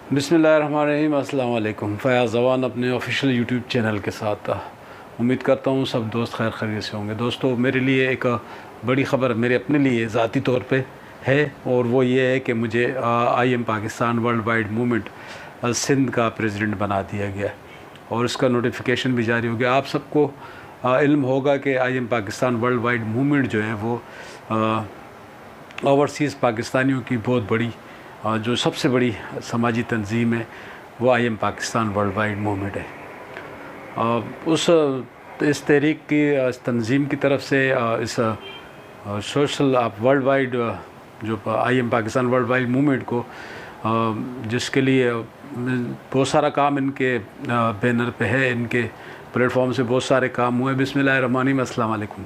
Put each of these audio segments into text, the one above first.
बिस्मिल्लाहिर्रहमानिर्रहीम। अस्सलाम वालेकुम। फ़याज़ जवान अपने ऑफिशियल यूट्यूब चैनल के साथ था। उम्मीद करता हूँ सब दोस्त खैर खैरियत से होंगे। दोस्तों, मेरे लिए एक बड़ी ख़बर मेरे अपने लिए ज़ाती तौर पे है, और वो ये है कि मुझे IM Pakistan world wide movement Sindh का प्रेसिडेंट बना दिया गया और इसका नोटिफिकेशन भी जारी हो गया। आप सबको इल्म होगा कि IM Pakistan world wide movement जो है वो ओवरसीज़ पाकिस्तानियों की बहुत बड़ी जो सबसे बड़ी समाजी तंजीम है वो IM Pakistan world wide movement है। इस तहरीक की इस तंजीम की तरफ से इस सोशल वर्ल्ड वाइड जो IM Pakistan world wide movement को जिसके लिए बहुत सारा काम इनके बैनर पे है, इनके प्लेटफॉर्म से बहुत सारे काम हुए। बिस्मिल्लाहिर्रहमानिर्रहीम। अस्सलाम वालेकुम।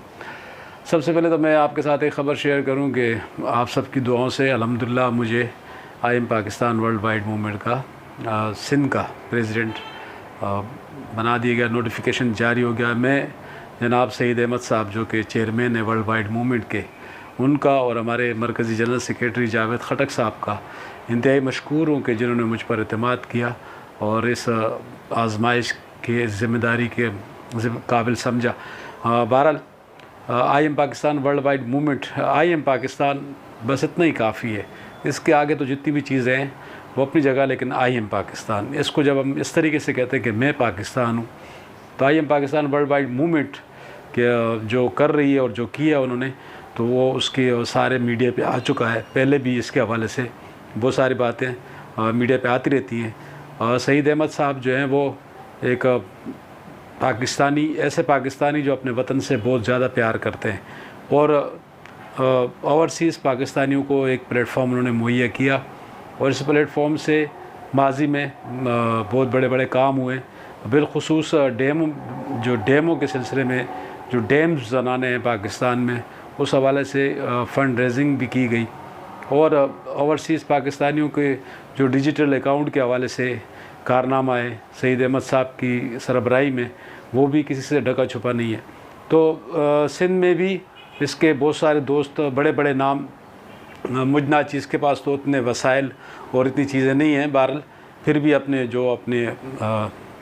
सबसे पहले तो मैं आपके साथ एक ख़बर शेयर करूं कि आप सबकी दुआओं से अल्हम्दुलिल्लाह मुझे IM Pakistan world wide movement का सिंध का प्रेसिडेंट बना दिया गया। नोटिफिकेशन जारी हो गया। मैं जनाब सईद अहमद साहब जो कि चेयरमैन है वर्ल्ड वाइड मूवमेंट के, उनका और हमारे मरकज़ी जनरल सेक्रेटरी जावेद खटक साहब का इंतहाई मशकूर हूँ कि जिन्होंने मुझ पर एतमाद किया और इस आजमाइश की ज़िम्मेदारी के काबिल समझा। बहरहाल IM Pakistan world wide movement, IM Pakistan बस इतना ही काफ़ी है। इसके आगे तो जितनी भी चीज़ें हैं वो अपनी जगह, लेकिन IM पाकिस्तान, इसको जब हम इस तरीके से कहते हैं कि मैं पाकिस्तान हूँ, तो IM Pakistan world wide movement के जो कर रही है और जो किया उन्होंने, तो वो उसके सारे मीडिया पे आ चुका है। पहले भी इसके हवाले से बहुत सारी बातें मीडिया पे आती रहती हैं। सईद अहमद साहब जो हैं वो एक पाकिस्तानी, ऐसे पाकिस्तानी जो अपने वतन से बहुत ज़्यादा प्यार करते हैं और ओवरसीज़ पाकिस्तानियों को एक प्लेटफॉर्म उन्होंने मुहैया किया और इस प्लेटफॉर्म से माजी में बहुत बड़े बड़े काम हुए। बिलखुसूस डैमों के सिलसिले में जो डैम्स बनाने हैं पाकिस्तान में, उस हवाले से फ़ंड रेजिंग भी की गई और ओवरसीज़ पाकिस्तानियों के जो डिजिटल अकाउंट के हवाले से कारनामा है सईद अहमद साहब की सरबराही में, वो भी किसी से ढका छुपा नहीं है। तो सिंध में भी इसके बहुत सारे दोस्त, बड़े बड़े नाम, मुझ नाचीज़ के पास तो उतने वसाइल और इतनी चीज़ें नहीं हैं, बहरहाल फिर भी अपने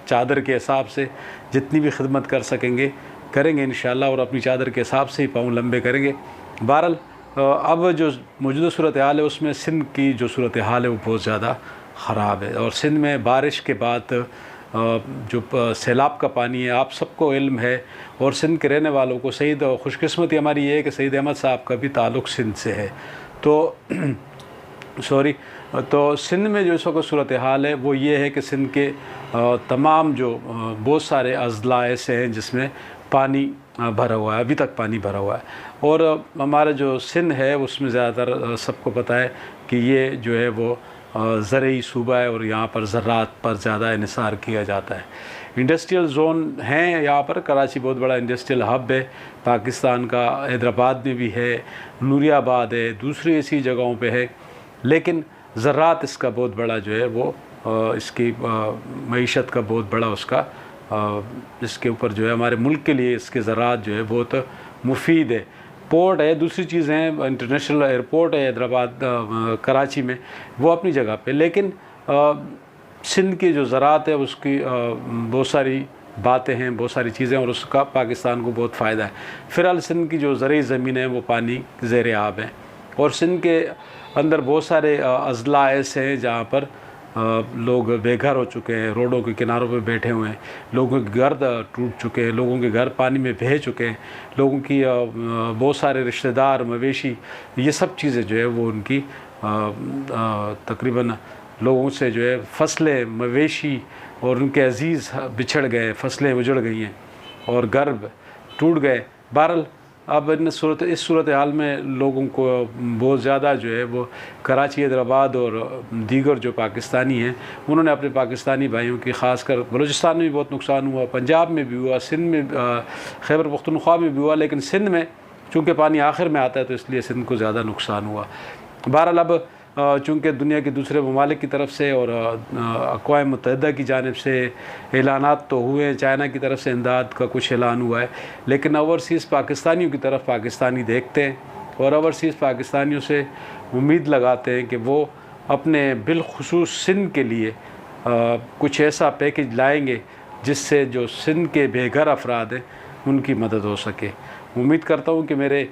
चादर के हिसाब से जितनी भी खिदमत कर सकेंगे करेंगे इंशाअल्लाह, और अपनी चादर के हिसाब से ही पाँव लंबे करेंगे। बहरहाल अब जो मौजूदा सूरत हाल है उसमें सिंध की जो सूरत हाल है वो बहुत ज़्यादा ख़राब है और सिंध में बारिश के बाद जो सैलाब का पानी है, आप सबको इल्म है, और सिंध के रहने वालों को सईद, खुशकिस्मती हमारी ये है कि सईद अहमद साहब का भी ताल्लुक़ सिंध से है। तो तो सिंध में जो इस वक्त सूरत हाल है वो ये है कि सिंध के तमाम जो बहुत सारे अज़ला ऐसे हैं जिसमें पानी भरा हुआ है, अभी तक पानी भरा हुआ है, और हमारा जो सिंध है उसमें ज़्यादातर सबको पता है कि ये जो है वो ज़रई सूबा है और यहाँ पर ज़राअत पर ज़्यादा इन्हिसार किया जाता है। इंडस्ट्रियल ज़ोन हैं यहाँ पर, कराची बहुत बड़ा इंडस्ट्रियल हब है पाकिस्तान का, हैदराबाद में भी है, नूरियाबाद है, दूसरी ऐसी जगहों पे है, लेकिन ज़राअत इसका बहुत बड़ा जो है वो इसकी मईशत का बहुत बड़ा उसका इसके ऊपर जो है हमारे मुल्क के लिए इसके ज़राअत जो है बहुत मुफीद है। पोर्ट है, दूसरी चीज़ है, इंटरनेशनल एयरपोर्ट है हैदराबाद कराची में, वो अपनी जगह पे, लेकिन सिंध की जो ज़राअत है उसकी बहुत सारी बातें हैं, बहुत सारी चीज़ें, और उसका पाकिस्तान को बहुत फ़ायदा है। फ़िलहाल सिंध की जो ज़रई ज़मीन है वो पानी ज़ेर आब है और सिंध के अंदर बहुत सारे अज़ला ऐसे हैं जहाँ पर लोग बेघर हो चुके हैं, रोडों के किनारों पे बैठे हुए हैं, लोगों के घर टूट चुके हैं, लोगों के घर पानी में बह चुके हैं, लोगों की बहुत सारे रिश्तेदार, मवेशी, ये सब चीज़ें जो है वो उनकी तकरीबन लोगों से जो है फसलें, मवेशी और उनके अज़ीज़ बिछड़ गए, फसलें उजड़ गई हैं और घर टूट गए। बहरहाल अब इस सूरत हाल में लोगों को बहुत ज़्यादा जो है वो कराची, हैदराबाद और दीगर जो पाकिस्तानी हैं उन्होंने अपने पाकिस्तानी भाइयों की, ख़ासकर बलूचिस्तान में भी बहुत नुकसान हुआ, पंजाब में भी हुआ, सिंध में, खैबर पख्तूनख्वा में भी हुआ, लेकिन सिंध में चूँकि पानी आखिर में आता है तो इसलिए सिंध को ज़्यादा नुकसान हुआ। बहरहाल अब चूँकि दुनिया के दूसरे ममालिक की तरफ से और अक़वाम मुत्तहिदा की जानिब से ऐलानात तो हुए, चाइना की तरफ से इमदाद का कुछ ऐलान हुआ है, लेकिन ओवरसीज़ पाकिस्तानियों की तरफ पाकिस्तानी देखते हैं और ओवरसीज़ पाकिस्तानियों से उम्मीद लगाते हैं कि वो अपने बिलखुसूस सिंध के लिए कुछ ऐसा पैकेज लाएंगे जिससे जो सिंध के बेघर अफराद हैं उनकी मदद हो सके। उम्मीद करता हूँ कि मेरे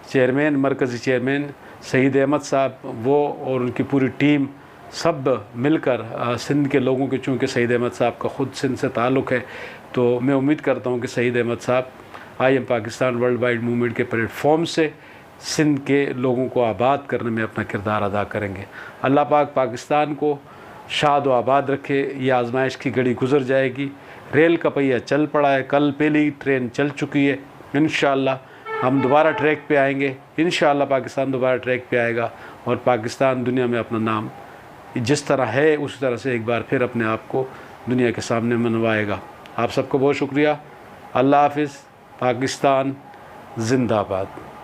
चेयरमैन, मरकज़ी चेयरमैन सईद अहमद साहब, वो और उनकी पूरी टीम सब मिलकर सिंध के लोगों के, चूँकि सईद अहमद साहब का ख़ुद सिंध से ताल्लुक़ है, तो मैं उम्मीद करता हूँ कि सईद अहमद साहब IM Pakistan world wide movement के प्लेटफॉर्म से सिंध के लोगों को आबाद करने में अपना किरदार अदा करेंगे। अल्लाह पाक पाकिस्तान को शाद व आबाद रखे। ये आजमाइश की घड़ी गुज़र जाएगी। रेल का पहिया चल पड़ा है, कल पहली ट्रेन चल चुकी है। इंशाअल्लाह हम दोबारा ट्रैक पे आएंगे। इंशाअल्लाह पाकिस्तान दोबारा ट्रैक पे आएगा और पाकिस्तान दुनिया में अपना नाम जिस तरह है उसी तरह से एक बार फिर अपने आप को दुनिया के सामने मनवाएगा। आप सबको बहुत शुक्रिया। अल्लाह हाफिज़। पाकिस्तान जिंदाबाद।